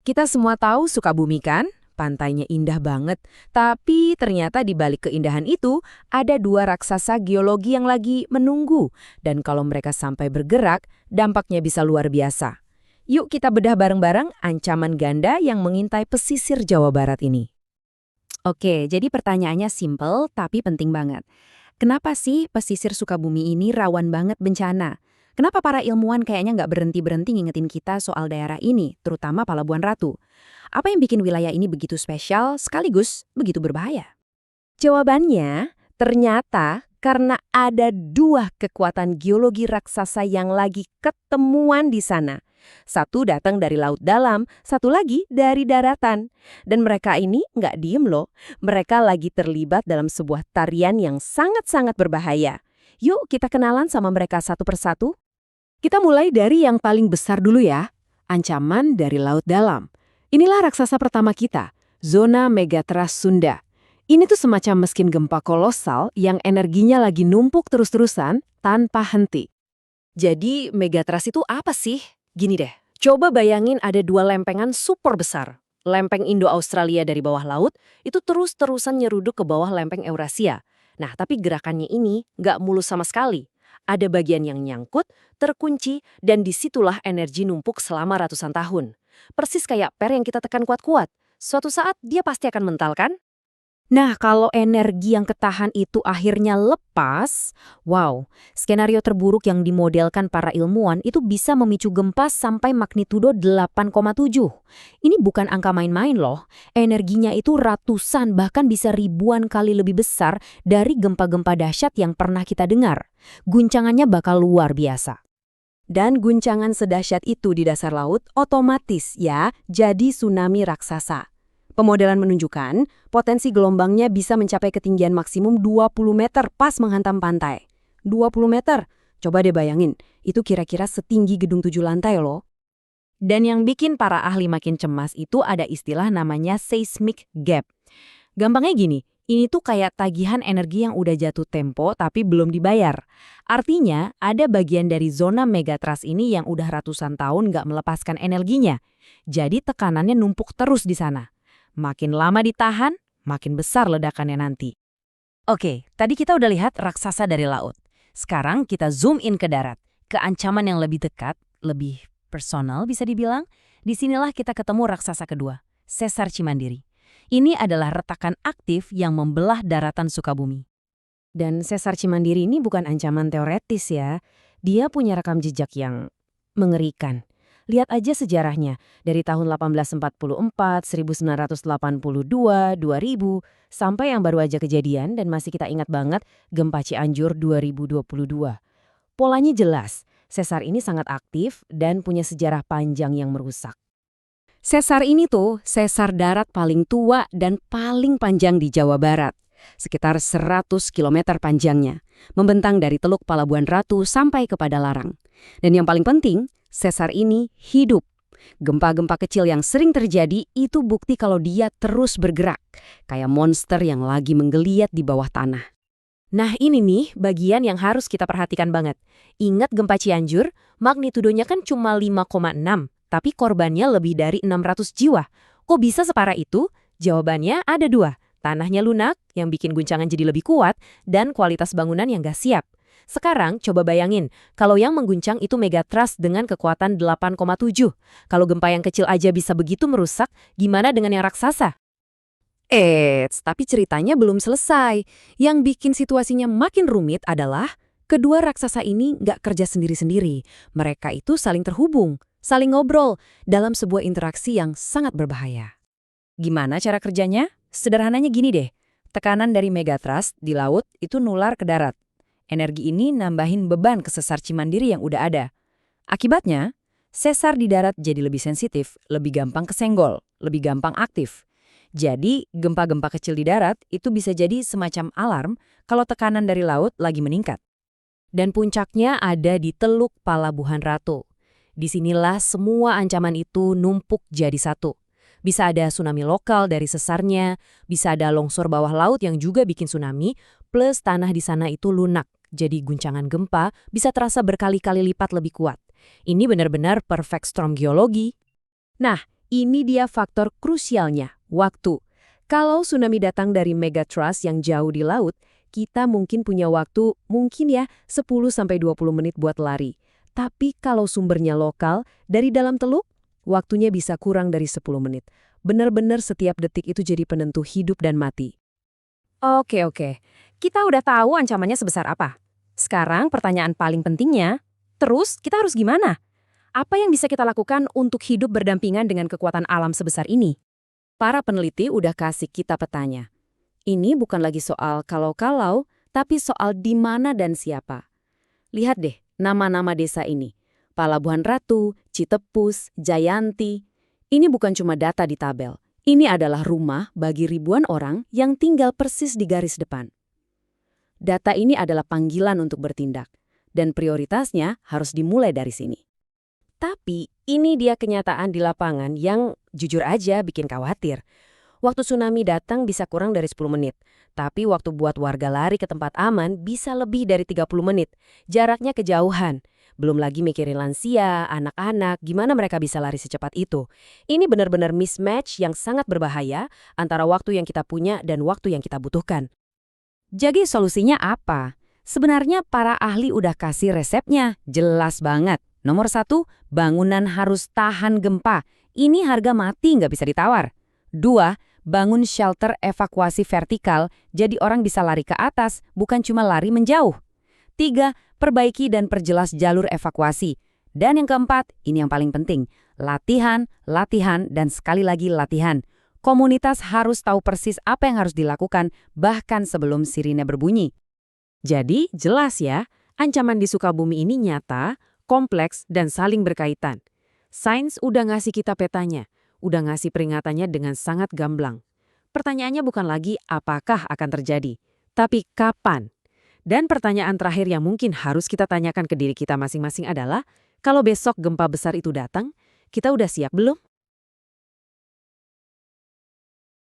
Kita semua tahu Sukabumi kan? Pantainya indah banget. Tapi ternyata di balik keindahan itu, ada dua raksasa geologi yang lagi menunggu. Dan kalau mereka sampai bergerak, dampaknya bisa luar biasa. Yuk kita bedah bareng-bareng ancaman ganda yang mengintai pesisir Jawa Barat ini. Oke, jadi pertanyaannya simple tapi penting banget. Kenapa sih pesisir Sukabumi ini rawan banget bencana? Kenapa para ilmuwan kayaknya nggak berhenti-berhenti ngingetin kita soal daerah ini, terutama Palabuhan Ratu? Apa yang bikin wilayah ini begitu spesial sekaligus begitu berbahaya? Jawabannya, ternyata karena ada dua kekuatan geologi raksasa yang lagi ketemuan di sana. Satu datang dari laut dalam, satu lagi dari daratan. Dan mereka ini nggak diem loh. Mereka lagi terlibat dalam sebuah tarian yang sangat-sangat berbahaya. Yuk kita kenalan sama mereka satu persatu. Kita mulai dari yang paling besar dulu ya, ancaman dari laut dalam. Inilah raksasa pertama kita, zona Megatrust Sunda. Ini tuh semacam mesin gempa kolosal yang energinya lagi numpuk terus-terusan tanpa henti. Jadi Megatrust itu apa sih? Gini deh, coba bayangin ada dua lempengan super besar. Lempeng Indo-Australia dari bawah laut itu terus-terusan nyeruduk ke bawah lempeng Eurasia. Nah, tapi gerakannya ini nggak mulus sama sekali. Ada bagian yang nyangkut, terkunci, dan disitulah energi numpuk selama ratusan tahun. Persis kayak per yang kita tekan kuat-kuat. Suatu saat dia pasti akan mental kan? Nah, kalau energi yang ketahan itu akhirnya lepas, wow, skenario terburuk yang dimodelkan para ilmuwan itu bisa memicu gempa sampai magnitudo 8,7. Ini bukan angka main-main loh. Energinya itu ratusan bahkan bisa ribuan kali lebih besar dari gempa-gempa dahsyat yang pernah kita dengar. Guncangannya bakal luar biasa. Dan guncangan sedahsyat itu di dasar laut otomatis ya jadi tsunami raksasa. Pemodelan menunjukkan potensi gelombangnya bisa mencapai ketinggian maksimum 20 meter pas menghantam pantai. 20 meter? Coba deh bayangin, itu kira-kira setinggi gedung 7 lantai loh. Dan yang bikin para ahli makin cemas itu ada istilah namanya seismic gap. Gampangnya gini, ini tuh kayak tagihan energi yang udah jatuh tempo tapi belum dibayar. Artinya, ada bagian dari zona megatrust ini yang udah ratusan tahun nggak melepaskan energinya. Jadi tekanannya numpuk terus di sana. Makin lama ditahan, makin besar ledakannya nanti. Oke, tadi kita udah lihat raksasa dari laut. Sekarang kita zoom in ke darat, ke ancaman yang lebih dekat, lebih personal bisa dibilang. Disinilah kita ketemu raksasa kedua, Sesar Cimandiri. Ini adalah retakan aktif yang membelah daratan Sukabumi. Dan Sesar Cimandiri ini bukan ancaman teoretis ya. Dia punya rekam jejak yang mengerikan. Lihat aja sejarahnya, dari tahun 1844, 1982, 2000, sampai yang baru aja kejadian dan masih kita ingat banget, gempa Cianjur 2022. Polanya jelas, sesar ini sangat aktif dan punya sejarah panjang yang merusak. Sesar ini tuh sesar darat paling tua dan paling panjang di Jawa Barat. Sekitar 100 km panjangnya, membentang dari Teluk Palabuhan Ratu sampai ke Padalarang. Dan yang paling penting, sesar ini hidup. Gempa-gempa kecil yang sering terjadi itu bukti kalau dia terus bergerak, kayak monster yang lagi menggeliat di bawah tanah. Nah ini nih bagian yang harus kita perhatikan banget. Ingat gempa Cianjur, magnitudonya kan cuma 5,6, tapi korbannya lebih dari 600 jiwa. Kok bisa separah itu? Jawabannya ada dua. Tanahnya lunak, yang bikin guncangan jadi lebih kuat, dan kualitas bangunan yang gak siap. Sekarang coba bayangin, kalau yang mengguncang itu megatrust dengan kekuatan 8,7. Kalau gempa yang kecil aja bisa begitu merusak, gimana dengan yang raksasa? Tapi ceritanya belum selesai. Yang bikin situasinya makin rumit adalah kedua raksasa ini nggak kerja sendiri-sendiri. Mereka itu saling terhubung, saling ngobrol dalam sebuah interaksi yang sangat berbahaya. Gimana cara kerjanya? Sederhananya gini deh, tekanan dari megatrust di laut itu nular ke darat. Energi ini nambahin beban ke sesar Cimandiri yang udah ada. Akibatnya, sesar di darat jadi lebih sensitif, lebih gampang kesenggol, lebih gampang aktif. Jadi, gempa-gempa kecil di darat itu bisa jadi semacam alarm kalau tekanan dari laut lagi meningkat. Dan puncaknya ada di Teluk Palabuhan Ratu. Disinilah semua ancaman itu numpuk jadi satu. Bisa ada tsunami lokal dari sesarnya, bisa ada longsor bawah laut yang juga bikin tsunami, plus tanah di sana itu lunak. Jadi guncangan gempa bisa terasa berkali-kali lipat lebih kuat. Ini benar-benar perfect storm geologi. Nah, Ini dia faktor krusialnya, waktu. Kalau tsunami datang dari megatrust yang jauh di laut, kita mungkin punya waktu mungkin ya 10-20 menit buat lari. Tapi kalau sumbernya lokal, dari dalam teluk, waktunya bisa kurang dari 10 menit. Benar-benar setiap detik itu jadi penentu hidup dan mati. Oke. Kita udah tahu ancamannya sebesar apa. Sekarang pertanyaan paling pentingnya, terus kita harus gimana? Apa yang bisa kita lakukan untuk hidup berdampingan dengan kekuatan alam sebesar ini? Para peneliti udah kasih kita petanya. Ini bukan lagi soal kalau-kalau, tapi soal di mana dan siapa. Lihat deh nama-nama desa ini. Palabuhan Ratu, Citepus, Jayanti. Ini bukan cuma data di tabel. Ini adalah rumah bagi ribuan orang yang tinggal persis di garis depan. Data ini adalah panggilan untuk bertindak. Dan prioritasnya harus dimulai dari sini. Tapi ini dia kenyataan di lapangan yang jujur aja bikin khawatir. Waktu tsunami datang bisa kurang dari 10 menit. Tapi waktu buat warga lari ke tempat aman bisa lebih dari 30 menit. Jaraknya kejauhan. Belum lagi mikirin lansia, anak-anak, gimana mereka bisa lari secepat itu. Ini benar-benar mismatch yang sangat berbahaya antara waktu yang kita punya dan waktu yang kita butuhkan. Jadi solusinya apa? Sebenarnya para ahli udah kasih resepnya, jelas banget. Nomor 1, bangunan harus tahan gempa. Ini harga mati nggak bisa ditawar. 2, bangun shelter evakuasi vertikal, jadi orang bisa lari ke atas, bukan cuma lari menjauh. 3, perbaiki dan perjelas jalur evakuasi. Dan yang keempat, ini yang paling penting, latihan, dan sekali lagi latihan. Komunitas harus tahu persis apa yang harus dilakukan, bahkan sebelum sirine berbunyi. Jadi jelas ya, ancaman di Sukabumi ini nyata, kompleks, dan saling berkaitan. Sains udah ngasih kita petanya, udah ngasih peringatannya dengan sangat gamblang. Pertanyaannya bukan lagi apakah akan terjadi, tapi kapan. Dan pertanyaan terakhir yang mungkin harus kita tanyakan ke diri kita masing-masing adalah, kalau besok gempa besar itu datang, kita udah siap belum?